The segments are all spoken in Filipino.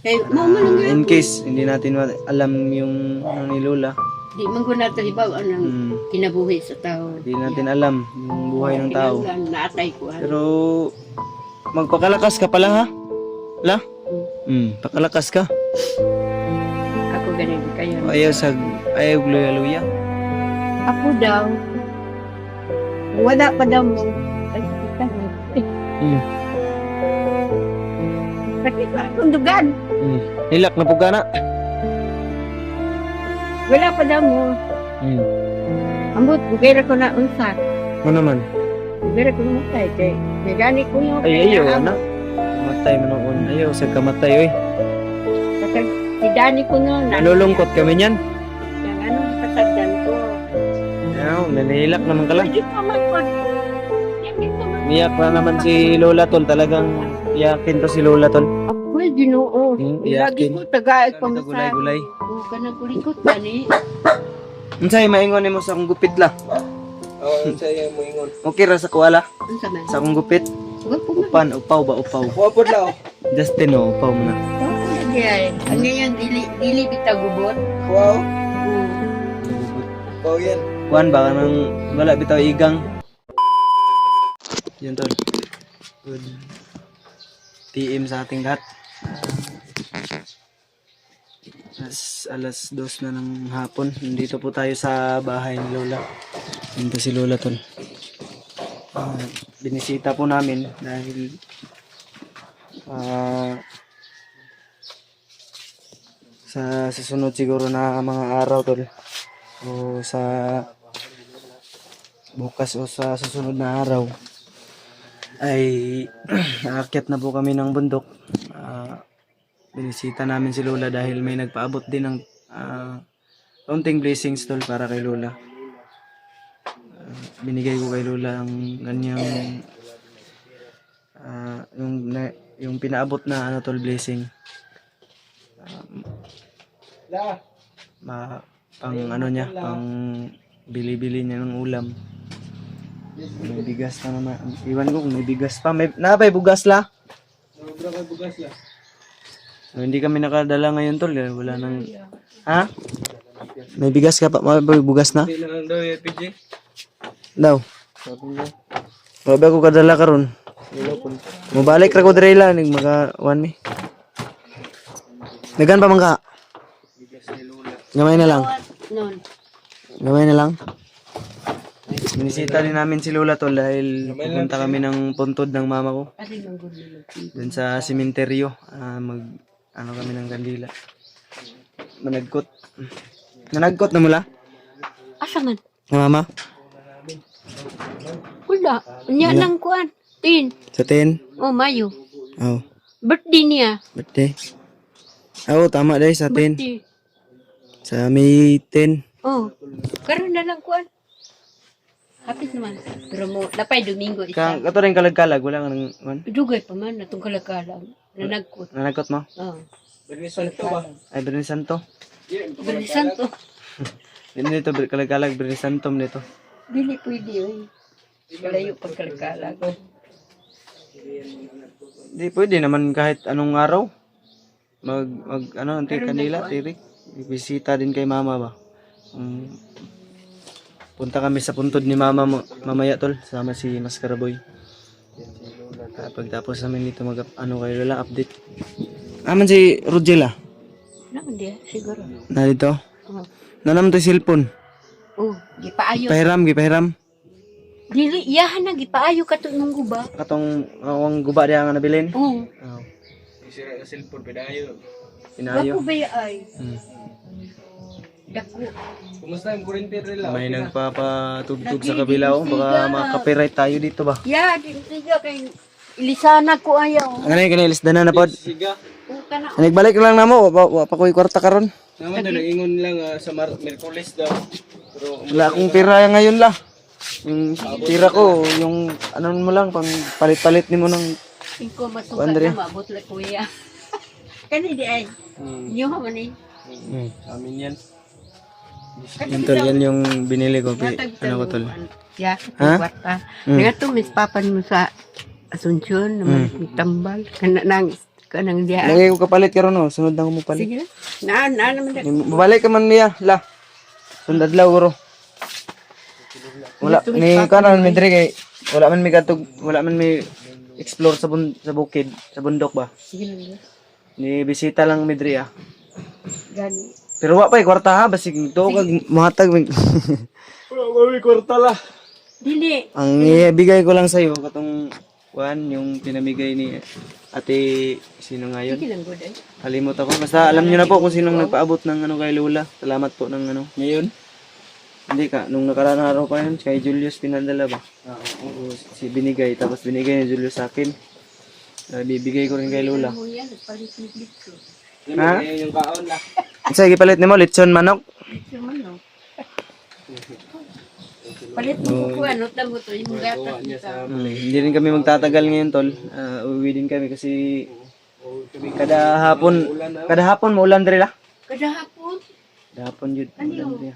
Kaya mamalong In case hindi natin alam yung ano ni Lola, di man ko nato ibaw ang kinabuhi sa tao. hindi natin alam yung buhay ng tao. Kinahanglan, naatay ko. Pero magpakalakas ka pala ha? La? Pakalakas ka. Ako ganito kayo. Ayaw luya-luya. Ako daw, wala pa daw mo. Ay, kasi pa akong dugan. Hilak na po ka na. Wala pa daw mo. Ambot, bugera ko na unsa. Ano naman? Bugera ko na matay. Kaya may gani ko no. Ay, ayaw na. Matay mo noon. Ayaw, sa kamatay, oy. Kasi si Dani ko no. Nalulungkot kami niyan. Yung anong kasagdan ko. Ayaw, nanihilak naman ka lang. Hindi pa man ko. Hindi pa man. Niyak na naman si Lola Tol. Talagang iyakin to si Lola Tol. Ako ay ginoo. Lagi Iyakin. ko tagaig pa Gulay-gulay. O ka nagkulikot ba ni? Unsay maingon mo sa akong gupit la? Oo, unsay mo ingon. Okay ra sa kuwala? Unsa man? Sa akong gupit? Wag ko man. Upan, upaw ba? Upaw. Wapod lao. Justin, oh, upaw mo na. Lagi ay. Ang ngayon dili bitaw gubot. Wow. Wow yan. Kuan ba nang wala bitaw igang. Yun tol. Good. TM sa ating lahat. Alas 2 na ng hapon. Nandito po tayo sa bahay ni Lola. Nandito si Lola tol. Binisita po namin dahil sa susunod siguro na mga araw tol. O sa bukas o sa susunod na araw ay aakyat na po kami ng bundok. Binisita namin si Lola dahil may nagpaabot din ng kaunting blessings tol para kay Lola. Binigay ko kay Lola ang ganyang yung pinaabot na ano tol blessing. Pang ano niya, pang bili-bili niya ng ulam. May bigas pa naman. Iwan ko kung may bigas pa. May bugas la? Sobra kay bugas la. So, hindi kami nakadala ngayon tol. Wala nang... Ha? May bigas ka pa? May bugas na? Hindi lang daw yung PJ. Daw. Sabi niya. Wala ba ko kadala karon? Mabalik ra ko dire lang. Mag-1 mi. Dagan pa man ka? Gamay na lang. Noon. Gamay na lang. Binisita din namin si Lola tol dahil pupunta kami ng puntod ng mama ko. Kasi nang gulo. Dun sa sementeryo. Ano kami ng kandila. Managkot. Nanagkot na mula? Asa man? Na mama? Wala. Nya nang kuan. Tin. Sa 10? Oh, Mayo. Oh. Birthday niya. Birthday. Oo, tama dahil sa 10. Birthday. Sa May 10. Oh. Karon na lang kuan. Hapit naman. Pero mo, napay Domingo isa. Kato rin kalag-kalag. Wala ka nang... Dugay pa man, natong kalakalang. Nanagkot. Nanagkot mo? Oh. Bernisan to ba? Ay, Bernie Santo. Bili Santo. Hindi nito, kalag-kalag. Bernie Santo nito. Dili pwede oy. Kalayo pag kalakalang. Hindi, pwede naman kahit anong araw. Ano, kanila, tirik. Bisita din kay mama ba? Punta kami sa puntod ni mama mamaya tol. Sama si Mascaraboy. Pagtapos namin dito kay Lola, update. Aman si Rogela. Naman dia, siguro. Na dito? Oh. Nanam to cellphone. Oh, gipaayo. Gipahiram. Dili, iyahan na, gipaayo ka to nung guba. Katong ang guba diya nga nabilin. Oh. Oh. Isira ka cellphone, pedayo. Pinayo. Wapo ba ay? Dako. Kumusta yung kurente rin lang? May nagpapatugtog sa kabila. Baka makaka-copyright tayo dito ba? Ya, di siya kay ilisana ko ayaw. Ano yung kanilisda na pod? Siga. Oh, kana. Nagbalik lang na mo. Wa pa ko'y kwarta karon. Naman doon, ingon lang sa Merkulis daw. Pero Wala akong pira ngayon la. Yung pira ko, yung ano mo lang, pang palit-palit ni mo ng... Iko masukat Andre. na mabot la kuya. Kani di ay. Niyo ha man ni. amin yan. Yan tol, yan yung binili ko. Ano ko tol? Ya, Ha? kwarta. Nga to mis papan mo sa Asunsyon naman tambal kana nang kanang diya. Lagay ko kapalit karon no. Sunod na ko mo palit. Sige na. Naman na. Babalik ka man niya, la. Sundad law guro. Wala ni kanan mi dire kay wala man mi katog, wala man mi explore sa bukid, sa bundok ba. Sige lang. Ni bisita lang mi dire ah. Gani. Pero wa pa kwarta ha, basig to kag muhatag mi. May kwarta la. Dili. Ang ibigay ko lang sa iyo katong kuan yung pinamigay ni Ate sino nga yun? Sige lang good ay. Kalimot ako. Basta alam niyo na po kung sinong nagpaabot ng ano kay Lola. Salamat po ng ano. Ngayon? Hindi ka, nung nakaraan na araw pa yun, kay Julius pinadala ba? Oo. Si binigay, tapos binigay ni Julius sa akin. Bibigay ko rin kay Lola. Mo yan, nagpalit-lit ko. Ha? Ngayon yung kaon la. Sige, palit ni mo, lechon manok. Ito man no. Palit mo ko ano tamo to yung gatas dito. Hindi rin kami magtatagal ngayon, tol. Uwi din kami kasi kada hapon maulan dre la. Kada hapon, Kada hapon yun. Maulan dre.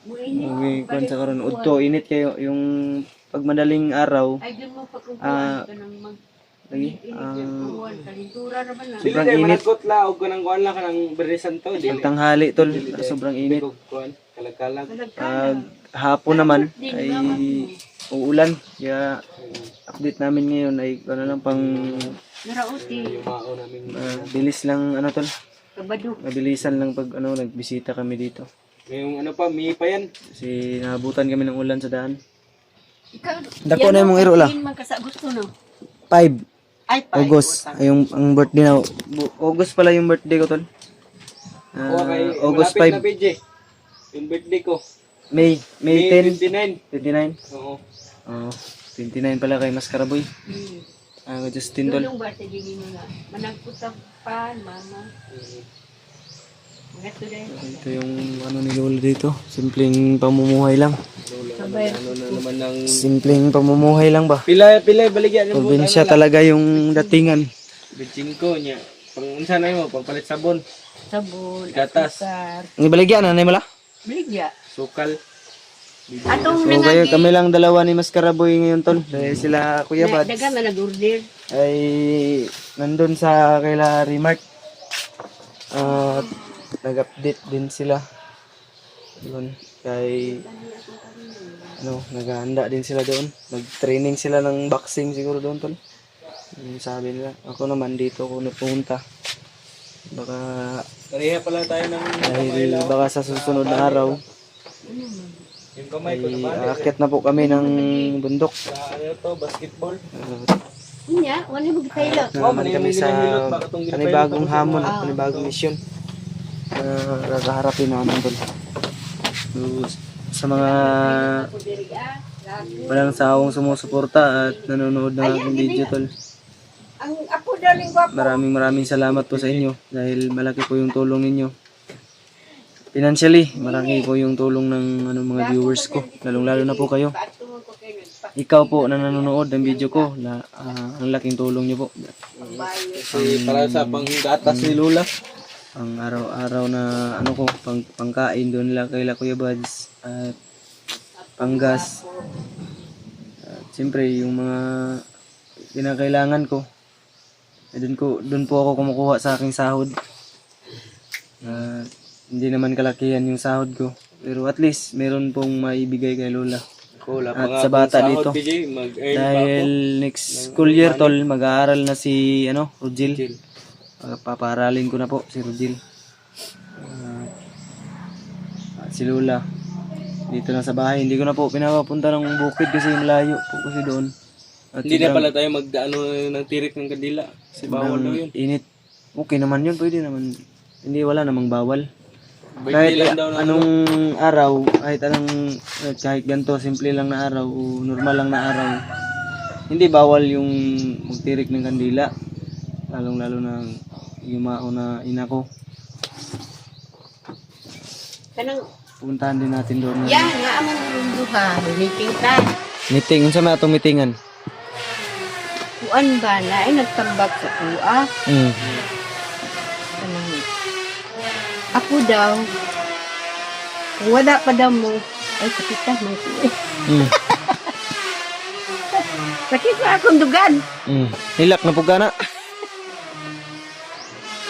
mo ini. Uwi kung sa karon udto init kayo yung pag madaling araw. Ay dun mo pagkukuhan ka ng mag Lagi. kuhan kalintura ra man na. Sobrang Dili init. managot la og kanang kuan la kanang Berrisan to. Dili. Pag tanghali, tol. Sobrang init. Kuan kalagkalag. Pag hapon naman ay uulan. Kaya update namin ngayon ay ano lang pang Narauti, Yung mao namin. bilis lang ano tol. kabado. Mabilisan lang pag ano nagbisita kami dito. Ngayong ano pa, mi pa yan. Kasi nahabutan kami ng ulan sa daan. Ikaw, Dako na yung mga iro la. man ka sa gusto no. 5 Ay pa. August. Ay, yung ang birthday na August pala yung birthday ko tol. Okay, August malapit na 5. PJ. Yung birthday ko. May 10. 29. 29. Oo. Oh, 29 pala kay Mascaraboy. Justin tol. Yung birthday din mo na. Managputang pa, mama. Mga to din. Ito yung ano ni Lola dito. Simpleng pamumuhay lang. Sabay. Ano na naman ng... Simpleng pamumuhay lang ba? Pila, baligyan yung Probinsya talaga yung datingan. Bitching ko niya. Pang unsa na mo, pangpalit sabon, Sabon, gatas, asukar. Ang baligyan, nanay mo la? Biligya. sukal. Atong So kayo, kami lang dalawa ni Mascaraboy ngayon tol. Dahil sila Kuya Bads daga man nag-order. ay nandun sa kaila Remark. At nag-update din sila. Doon kay ano, naghahanda din sila doon. Nag-training sila ng boxing siguro doon tol. Yung sabi nila. Ako naman dito ako napunta. Baka Kariya pala tayo ng dahil baka sa susunod na araw yung kamay ay ko naman. aakyat na po kami ng bundok. Sa ano to, basketball. Niya, wala mo gitaylo. Naman kami sa panibagong hamon at panibagong misyon na kakaharapin namin doon. So, sa mga walang sawang sumusuporta at nanonood ng aking video tol, Ang apo daling gwapo. maraming salamat po sa inyo dahil malaki po yung tulong ninyo. Financially, marami po yung tulong ng mga viewers ko, lalong-lalo na po kayo. Ikaw po na nanonood ng video ko, ang laking tulong niyo po. Kasi para sa panggatas ni Lola. Ang araw-araw na ko, pangkain doon lang kay Kuya Bads at panggas. At siyempre yung mga kinakailangan ko, doon po ako kumukuha sa aking sahod. Hindi naman kalakihan yung sahod ko, pero at least meron pong maibigay kay Lola. At sa bata dito. Dahil next school year tol, mag-aaral na si Rogil. Paparalin ko na po si Rogil. At si Lola dito na sa bahay. Hindi ko na po pinapapunta ng bukid kasi malayo po kasi doon. At Hindi na pala tayo ng tirik ng kandila. Kasi bawal daw yun. Init. Okay naman yun, pwede naman. Hindi, wala namang bawal. Birthday Kahit lang daw na anong araw, kahit ganito, simple lang na araw, o normal lang na araw, hindi bawal yung magtirik ng kandila. Lalong-lalo na yumao na ina ko. Kanang Puntahan din natin doon. yan nga among lunduha, meeting ta. Meeting, unsa may atong meetingan? Kuan ba na ay nagtambak sa kuha. Kanang ako daw kung wala pa daw mo ay sakita mo ko eh. Sakit na akong dugan. Hilak na po gana.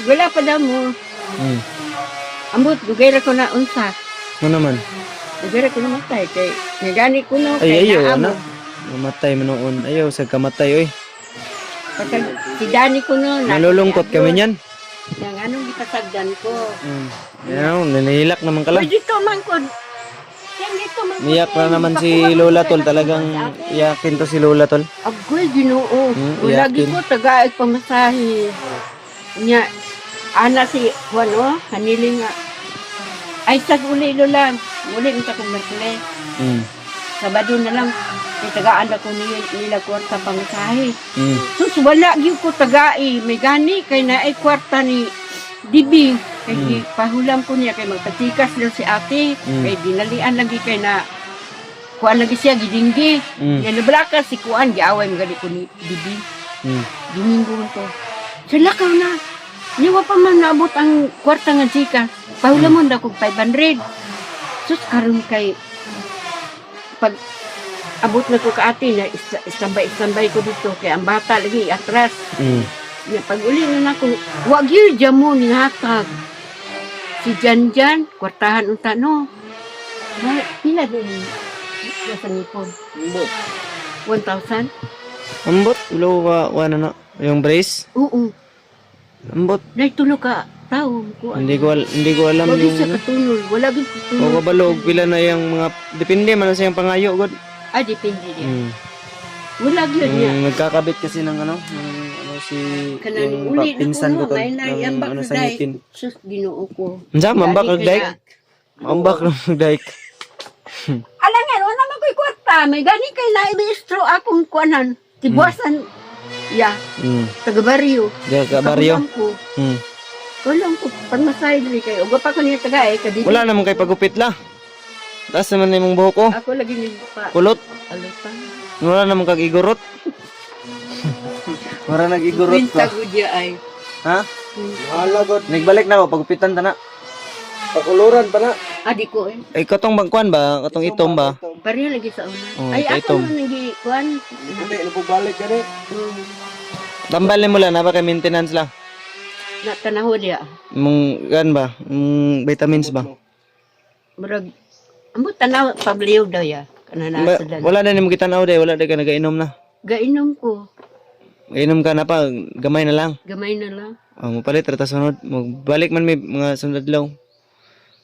wala pa daw mo. Hmm. Ambot, dugay ra ko na unsa. Ano naman? Dugay ra ko na matay kay nagani ko no Ay, kay ayaw, naamo. anak. Mamatay mo noon. Ayaw, sa kamatay, oy. Pagka si Dani ko no. Nalulungkot kami niyan. Yang anong ipasagdan ko. Yan, nanihilak naman ka lang. Pwede to man ko. Yan dito man ko. Niyak na naman si Lola Tol. Talagang iyakin to si Lola Tol. Agoy, Ginoo. Lagi iyakin. ko tagaig pamasahe. Nya, ana si Juan, haniling nga. Ay, sa uli, Lola. Uli, nita kong Merkules. Sabado na lang. May tagaan ako nila kwarta pamasahe. Sus, wala gyud ko tagai. May gani, kay na ay kwarta ni Dibi. Kay pahulam ko niya, kay magpatikas lang si ate. Kay dinalian lagi kay na kuan lagi siya, gidinggi. Yan nabalaka si kuan, giaway mga ko ni Dibi. Domingo to. Sila ka na. Niwa pa man naabot ang kwarta nga chika. Pahulam mo na kong 500. Sus, karon kay pag abot na ko ka ate na istambay ko dito kay ang bata lagi atras. Na pag uli na nako, wag yun dyan mo ni hatag. Si Janjan, kwartahan unta no. Pila din sa nipon? 1,000? Ambot, ulo wa na. Yung brace? Oo. Ambot. Dahil tulog ka tao. Hindi ko alam wag yung sa katulog. Wala gid o katulog. kabalog pila na yung mga depende man sa yung pangayo god. Ah, depende din. Wala gid niya. Nagkakabit kasi ng ano si Kanang yung uli na pinsan ko ko, to. may naiambak Ng na ano sa dahil. ngipin. Sus, Ginoo ko. Unsa mambak Gani og daik? kaya- Mambak ng daik. Alangan, wala man ko'y kwarta. May gani kay naibistro akong kuanan. Tibuasan. Ya, taga-baryo. Diya ka baryo. Kahulang ko. Kulang ko. Pagmasay dili kayo. Uga pa ko niya taga kadili. Wala namang kay pagupit la. Taas naman na yung buhok ko. Ako lagi ni pa. Kulot. Alutang. Wala namang kag igurot. Wala nag-igurot Winta pa. ko diya ay. Ha? Wala god. Nagbalik na ako pagupitan ta na. Pakuluran pa na. Adi ko eh. Ay katong bangkuan ba? Katong itom ba? Pareho lagi sa una. Oh, Ay, kay ako Tom. man nagi kuan. Hindi, napabalik ka rin. Tambal mo lang na ba kay maintenance lang. Na tanaho diya. Mong gan ba? Vitamins ba? Murag amo tanaw pabliw daw ya. Kanana sa dala. Wala na nimo kitanaw day, wala day ka nagainom na. Gainom ko. Inom ka na pa, gamay na lang. Gamay na lang. Mapalit rata sunod. Magbalik man may mga sunod adlaw.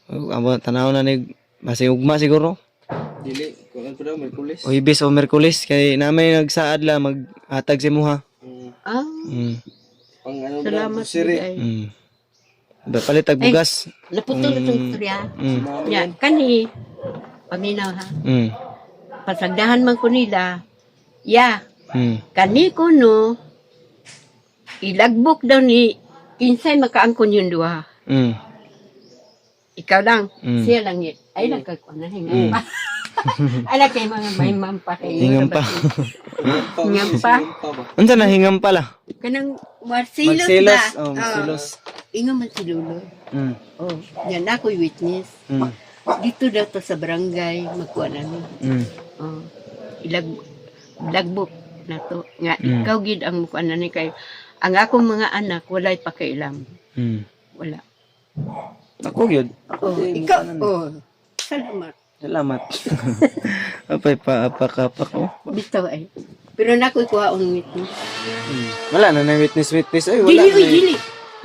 Amo tanaw na nig basi ugma siguro. Dili, kung ano pa daw, Merkulis. O Ibis o Merkulis kay namay nagsaad la maghatag si muha. Ah, Pang ano ba daw, salamat siri. ay. Palit tag bugas. Naputol itong istorya. Mm. Ya, kani paminaw ha. Pasagdahan man ko nila. Ya, kani ko no ilagbok daw ni kinsay makaangkon yung duha. Ikaw lang, siya lang yun. Ay lang kagkuan na hingan pa. Ay lang kay mga may mampa kayo. Hingam pa. Hingam pa. Unsa na hingam pala? Kanang marsilos Magsilos. ba? Oh, magsilos. Ingo man si Lulo. Oh, yan ako'y witness. Dito daw to sa barangay, magkuha namin. Oh, ilagbok na to. Nga, ikaw gid ang mukha na ni kay ang akong mga anak, walay pakailam. Wala. Ako gyud. Oh, ikaw, oh, salamat. Salamat. Apay pa apak-apak oh. Bitaw ay. Pero nako'y kuha ang witness. Wala na na witness ay wala. Dili, na, uy, dili.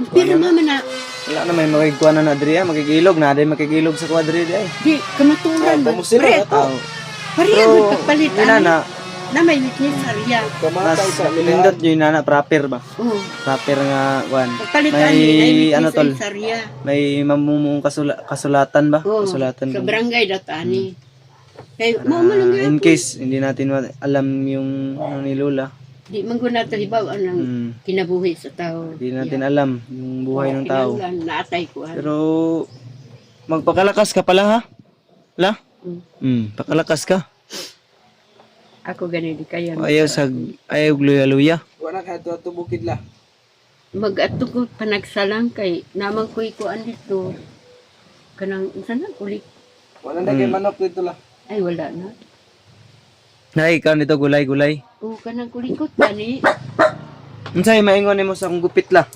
Pero mama na, wala na may makikikuha na diri makikilog na day makikilog sa kwadri ay. di, kamaturan ba? Pamusila Pre, na to. pareha Pero mo pagpalit. yun na Na may witness sarya. Kamatay mas sa nindot yun na proper ba? Oh, Proper nga kwan. pagpalitan May ni ano tol? sarya. May mamumong kasulatan ba? Oh, Kasulatan. sa barangay datani. Kaya mo man lang In case hindi natin alam yung ano ni Lola. di man guna ta hibaw ang kinabuhi sa tao. Hindi natin alam yung buhay ng tao. Kinahanglan, naatay ko. Pero magpakalakas ka pala ha? La? Pakalakas ka. Ako gani di kaya. Ayaw luya-luya. Wala ka ito bukid la. Mag-ato ko panagsalang kay namang ko'y kuan dito. Kanang sana uli. Wala na kay manok dito la. Ay wala na. Nay, ikaw nito gulay-gulay. O kanang kulikot gani. Unsay maingon nimo sa akong gupit la?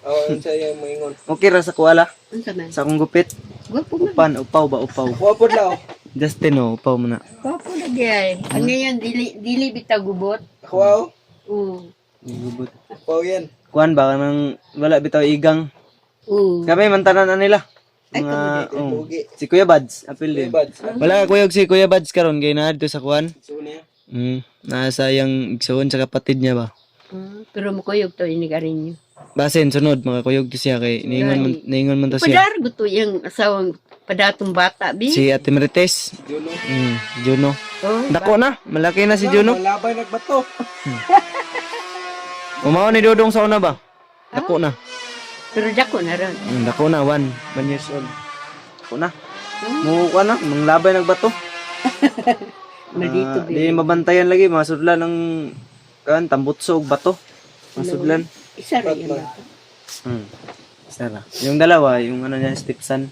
Oo, ang saya mo ingon. Okay ra sa kuwala. Ang saman. Sa akong gupit. Gwapo man. Upan, upaw ba, upaw. Kuwapod lao. Justin, oh, upaw mo na. Gwapo na diyan. Ang ngayon, dili bitaw gubot. Ako wow. Oo. Gubot. Wow yan. Kuan ba, kanang wala bitaw igang. Oo. Kami, mantanan na nila. Ay, Mga, Pugi. si Kuya Bads, apil din. Buds. Wala ka kuyog si Kuya Bads karon kay na dito sa kuan. So niya. Nasa yung igsoon sa kapatid niya ba. Pero mukuyog to inigarin niyo. Basin sunod mga kuyog to siya kay niingon man to siya. Padar gusto yung asawang padatong bata, bi. Si Ate Marites. Juno. Juno. Oh, Dako na, malaki na si Juno. Malabay nagbato. Umao ni Dodong sa una ba? Dako na. pero dako na ron. Dako na 1 years old. Dako na. Muka na, manglabay nagbato. Maldito, Di mabantayan lagi, masudlan ng kan tambutso ug bato. Masudlan. Isa rin yung bata. Sara. Yung dalawa, yung ano niya, stepson.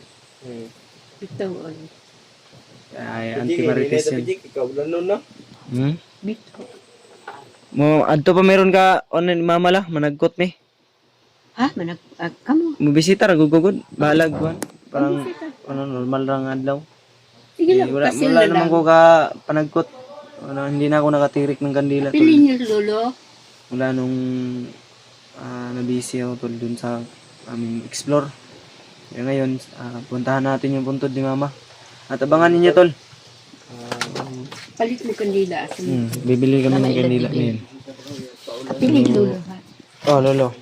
Ito, oy. Ay, Auntie Marites yan. Ikaw lang nun na. Bito. Mo, adto pa meron ka, ano ni mama la, managkot me. Ha? Kamo? Mubisita, nagugugod. Balag, kuhan. Parang, ano, normal lang adlaw. Sige Eh, lang, wala, pasil wala na naman lang. ko ka panagkot. Ano, hindi na ako nakatirik ng kandila. Tol. Pilin niyo, lolo. Mula nung nabisi ako tol dun sa aming explore. Kaya ngayon, puntahan natin yung puntod ni mama. At abangan ninyo tol. Palit mo kandila. Bibili kami ng kandila ngayon. Pilin, lolo, ha? Oh, lolo.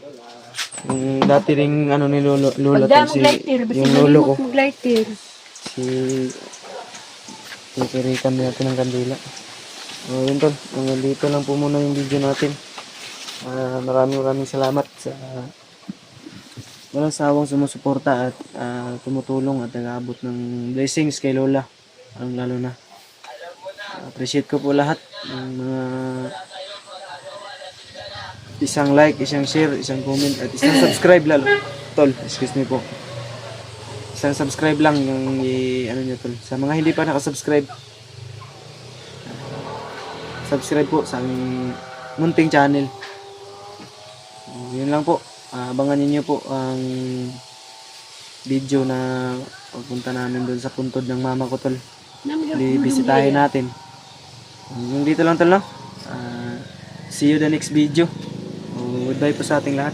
Yung dati ring ano ni lolo tol, Pagda si, mag-lighter, basta yung lolo ko. malimot mag-lighter. Si Titirikan natin ng kandila. Yun tol, hanggang dito lang po muna yung video natin. Maraming salamat sa walang sawang sumusuporta at tumutulong at nag-aabot ng blessings kay Lola. Lalo na. Appreciate ko po lahat ng mga isang like, isang share, isang comment at isang subscribe lalo. Tol, excuse me po. Isang subscribe lang yung ano niyo tol. Sa mga hindi pa nakasubscribe, subscribe po sa aming munting channel. Yun lang po. Abangan niyo po ang video na pagpunta namin doon sa puntod ng mama ko tol. Bisitahin natin. Yung dito lang tol no. See you the next video. Goodbye po sa ating lahat.